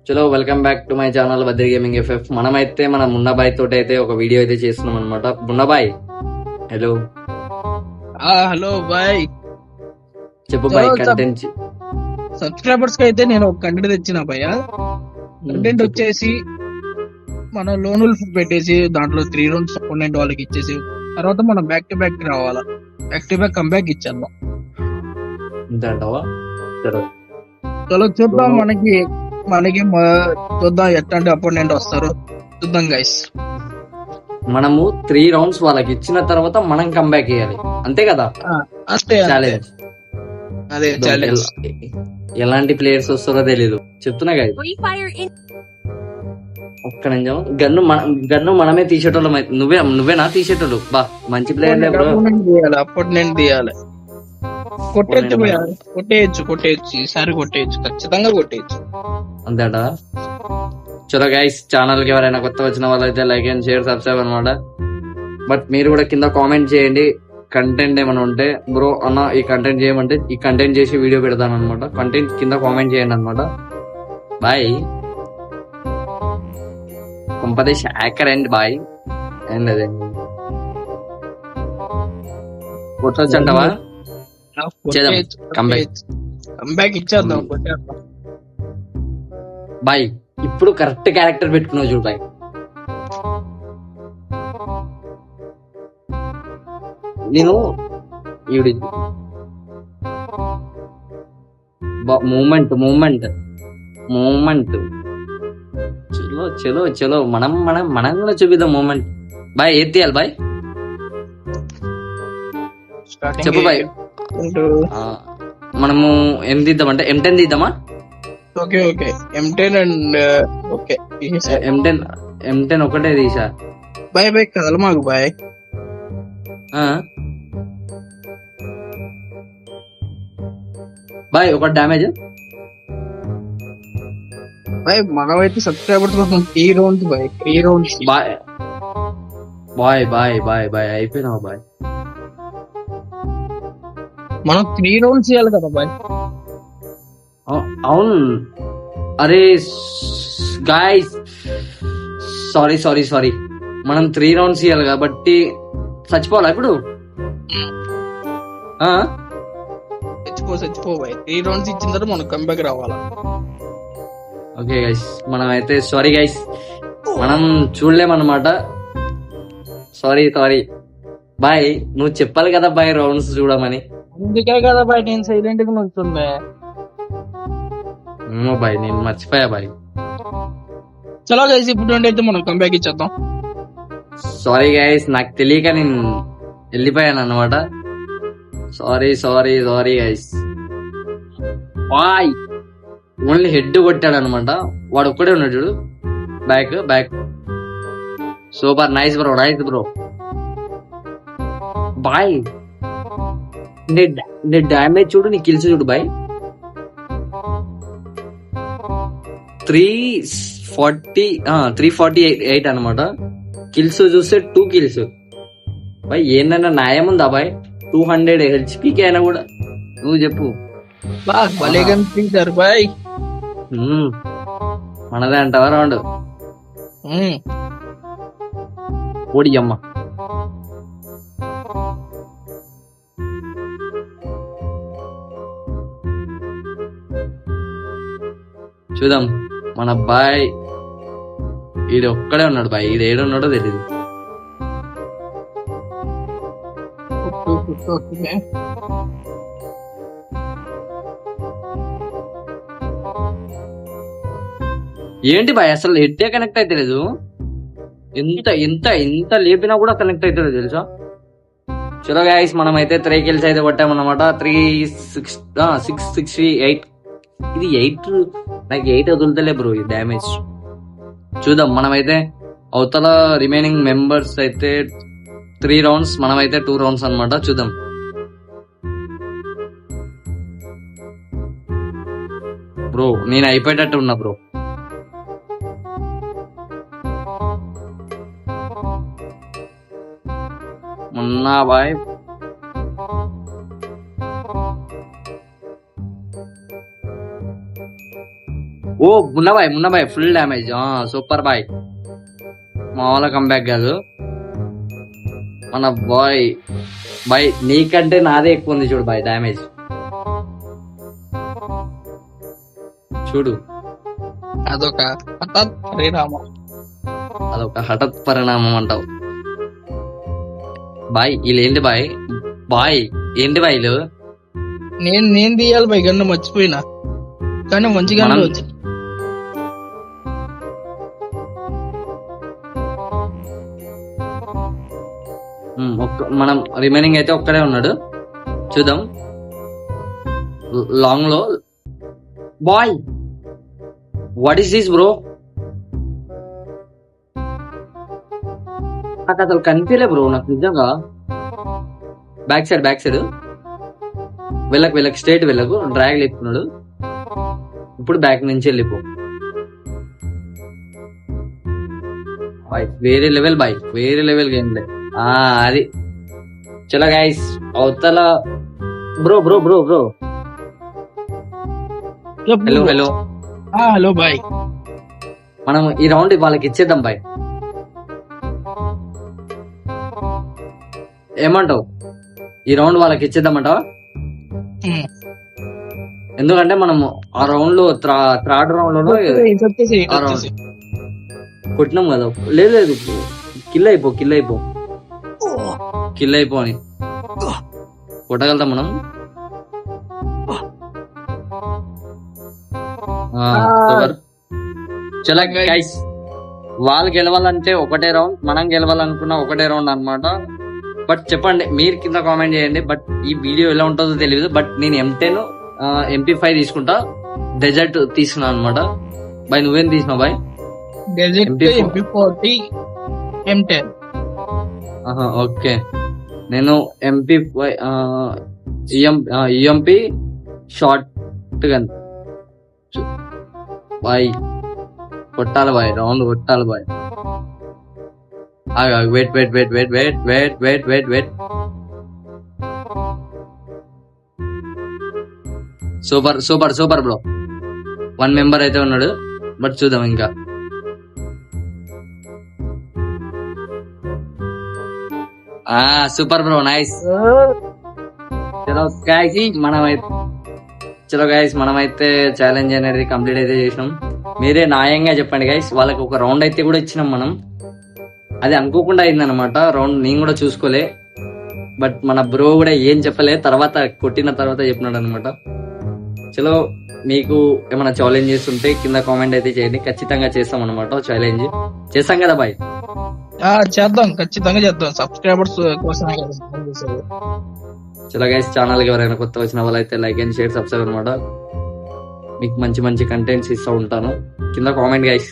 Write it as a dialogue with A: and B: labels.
A: చలో welcome back to my channel Badri gaming FF. మనమైతే మన మున్నాబాయ్ తోటి అయితే ఒక వీడియో అయితే చేస్తున్నాం అనమాట. మున్నాబాయ్ హలో.
B: హలో బాయ్,
A: చెప్పు బాయ్. కంటెంట్
B: సబ్స్క్రైబర్స్ కి అయితే నేను ఒక కంటెంట్ తెచ్చిన భయ్య. కంటెంట్ వచ్చేసి మన లోన్ ఉల్ఫ్ పెట్టేసి దాంట్లో 3 రౌండ్స్ అపోనెంట్ వాళ్ళకి ఇచ్చేసి తర్వాత మనం బ్యాక్ టు బ్యాక్ రావాలా. బ్యాక్ టు బ్యాక్ కంబ్యాక్ ఇచ్చేద్దాం.
A: అంటావా?
B: చలో చూద్దాం. మనకి చూద్దాం ఎట్లాంటి అపోనెంట్ వస్తారు చూద్దాం గైస్.
A: మనము 3 రౌండ్స్ వాళ్ళకి ఇచ్చిన తర్వాత మనం కంబ్యాక్ చేయాలి, అంతే కదా?
B: అంతే,
A: ఛాలెంజ్.
B: అదే ఛాలెంజ్.
A: ఎలాంటి ప్లేయర్స్ వస్తారో తెలీదు, చెప్తున్నా కదా. ఒక్క నిమిషం. గన్ను మనమే తీసేటోళ్ళం. నువ్వేనా తీసేటోళ్ళు? బా మంచి ప్లేయర్.
B: అపోనెంట్ తీయాలి. కొట్టేయచ్చు ఈసారి కొట్టేయచ్చు, ఖచ్చితంగా కొట్టేయచ్చు.
A: అంతేట. చలో గైస్, ఛానల్ కి ఎవరైనా కొత్త వచ్చిన వాళ్ళైతే లైక్ అండ్ షేర్ సబ్స్క్రైబ్ అనమాట. బట్ మీరు కూడా కింద కామెంట్ చేయండి కంటెంట్ ఏమైనా ఉంటే. బ్రో అన్న ఈ కంటెంట్ చేయమంటే ఈ కంటెంట్ చేసి వీడియో పెడతాను అనమాట. కంటెంట్ కింద కామెంట్ చేయండి అనమాట. బాయ్. కుంపదేశ్ హ్యాకర్ అండ్ బాయ్. ఏం లేదే, కొట్టొచ్చు అంటావా?
B: కంబ్యాక్ ఇచ్చేద్దాం.
A: బాయ్ ఇప్పుడు కరెక్ట్ క్యారెక్టర్ పెట్టుకున్నావు చూడు బాయ్. నేను ఈవిడి మూమెంట్ చలో చలో చలో మనం కూడా చూపిద్దాం మూమెంట్. బాయ్ ఏది తీయాలి బాయ్? చెప్పు బాయ్. మనము ఏం తీద్దామంటే M10 తీద్దామా?
B: Okay M10 and okay
A: M10 ఒకటే తీసా.
B: బాయ్ కదలు మాకు బాయ్.
A: బాయ్ ఒక డ్యామేజ్
B: బాయ్. మనమైతే సబ్స్క్రైబర్స్ కోసం 3 రౌండ్స్ బాయ్. 3 రౌండ్స్
A: బాయ్ అయిపోయినావు బాయ్.
B: మనం 3 రౌండ్స్ చేయాలి కదా బాయ్.
A: అవును. అరే గాయ్స్, సారీ మనం 3 రౌండ్స్ ఇవ్వాలి కాబట్టి చచ్చిపోవాలా ఇప్పుడు?
B: చచ్చిపో బాయ్. 3 రౌండ్స్ ఇచ్చిన తర్వాత మనం కంబ్యాక్ రావాలా.
A: ఓకే గైస్, మనం అయితే సారీ గైస్, మనం చూడలేమన్నమాట. Sorry bye. నువ్వు చెప్పాలి కదా బాయ్ రౌండ్స్ చూడమని.
B: అందుకే కదా బాయ్ నేను సైలెంట్ గా నుంచుండే.
A: బాయ్ నేను మర్చిపోయా బాయ్.
B: చలో గైస్, ఇప్పుడు అయితే మనం కంబ్యాక్ ఇచ్చేద్దాం.
A: సారీ గైస్, నాకు తెలియక నేను వెళ్ళిపోయాను అన్నమాట. Sorry guys. Boy only head కొట్టాడు అనమాట. వాడు ఒక్కడే ఉన్నాడు చూడు. Back super. Nice bro. Boy నీ డ్యామేజ్ చూడు, నీ కిల్స్ చూడు బాయ్. 348 అనమాట. కిల్స్ చూస్తే 2 కిల్స్ బాయ్. ఏందన్నా న్యాయం ఉందా బాయ్? 200 హెచ్పీకి అయినా కూడా నువ్వు చెప్పు.
B: భలే కనిపించారు బాయ్.
A: మనదే అంటావా రౌండ్? ఓడి అమ్మ. చూద్దాం మన బాయ్. ఈడు ఒక్కడే ఉన్నాడు బాయ్. ఈడు ఏడున్నాడో తెలియదు. ఏంటి బాయ్ అసలు హెడ్డే కనెక్ట్ అయితే లేదు. ఎంత లేపినా కూడా కనెక్ట్ అయితే లేదు తెలుసా. చలో గైస్, మనం అయితే 3 కిల్స్ అయితే కొట్టామన్నమాట. 668. ఇది 8 నాకు 8 వదులుతలే బ్రో ఈ డ్యామేజ్. చూద్దాం. మనమైతే అవతల రిమైనింగ్ మెంబర్స్ అయితే 3 రౌండ్స్, మనమైతే 2 రౌండ్స్ అనమాట. చూద్దాం. బ్రో నేను అయిపోయేటట్టు ఉన్నా బ్రో. ఉన్నా బాయ్. ఓ మున్నబాయ్ ఫుల్ డ్యామేజ్. సూపర్ బాయ్, మా వాళ్ళ కంబ్యాక్ కాదు మన బాయ్. బాయ్ నీకంటే నాదే ఎక్కువ ఉంది చూడు బాయ్ డ్యామేజ్. చూడు
B: అదొక హఠాత్ పరిణామం.
A: అదొక హఠాత్ పరిణామం అంటావు బాయ్. వీళ్ళు ఏంటి బాయ్? బాయ్ ఏంటి బాయ్ వీళ్ళు?
B: నేను తీయాలి బై గన్ను మర్చిపోయినా, కానీ మంచిగా
A: మనం-
B: వచ్చింది.
A: మనం రిమైనింగ్ అయితే ఒక్కడే ఉన్నాడు, చూద్దాం. లాంగ్ లో boy, what is this bro? నాకు అసలు కనిపించలే బ్రో నాకు నిజంగా. బ్యాక్ సైడ్ వెళ్ళకు స్ట్రేట్ వెళ్ళకు, డ్రాగ్ లేపుతున్నాడు. ఇప్పుడు బ్యాక్ నుంచి వెళ్ళిపో బాయ్. వేరే లెవెల్ గేమ్ లే. అది చలో గైస్. అవతల బ్రో హలో
B: హలో బాయ్.
A: మనం ఈ రౌండ్ వాళ్ళకి ఇచ్చేద్దాం బాయ్, ఏమంటావు? ఈ రౌండ్ వాళ్ళకి ఇచ్చేద్దామంటావా? ఎందుకంటే మనం ఆ రౌండ్ లో థర్డ్ రౌండ్ లో ఆ రౌండ్ కొట్టినాం కదా. లేదు కిల్ అయిపో అని కొట్టగలుగుతాం మనం. సూపర్. చలో గైస్, వాళ్ళు గెలవాలంటే ఒకటే రౌండ్, మనం గెలవాలనుకున్న ఒకటే రౌండ్ అన్నమాట. బట్ చెప్పండి, మీరు కింద కామెంట్ చేయండి. బట్ ఈ వీడియో ఎలా ఉంటుందో తెలియదు. బట్ నేను M10 MP5 తీసుకుంటా, డెజర్ట్ తీసుకున్నాను అనమాట. బాయ్ నువ్వేం తీసినావు బాయ్?
B: MP40 M10.
A: ఓకే, నేను MP5 EMP shotgun boy. కొట్టాలి బాయ్, రౌండ్ కొట్టాలి boy. Wait. Super bro. 1 member అయితే ఉన్నాడు, బట్ చూద్దాం ఇంకా. Super bro, nice. చలో గైస్ మనమైతే ఛాలెంజ్ అనేది కంప్లీట్ అయితే చేసినాం. మీరే న్యాయంగా చెప్పండి గైస్. వాళ్ళకి ఒక రౌండ్ అయితే కూడా ఇచ్చినాం మనం. అది అనుకోకుండా అయిందనమాట రౌండ్, నేను కూడా చూసుకోలే. బట్ మన బ్రో కూడా ఏం చెప్పలే, తర్వాత కొట్టిన తర్వాత చెప్పినాడు అనమాట. చలో మీకు ఏమైనా ఛాలెంజ్ చేస్తుంటే కింద కామెంట్ అయితే చేయండి, ఖచ్చితంగా చేస్తాం అనమాట. ఛాలెంజ్ చేస్తాం కదా బాయ్?
B: చేద్దాం, ఖచ్చితంగా చేద్దాం. సబ్స్క్రైబర్స్ కోసం.
A: చలో గైస్, ఛానల్ కి ఎవరైనా కొత్త వచ్చిన వాళ్ళైతే లైక్ అండ్ షేర్ సబ్స్క్రైబ్ అనమాట. మీకు మంచి కంటెంట్స్ ఇస్తూ ఉంటాను. కింద కామెంట్ గైస్.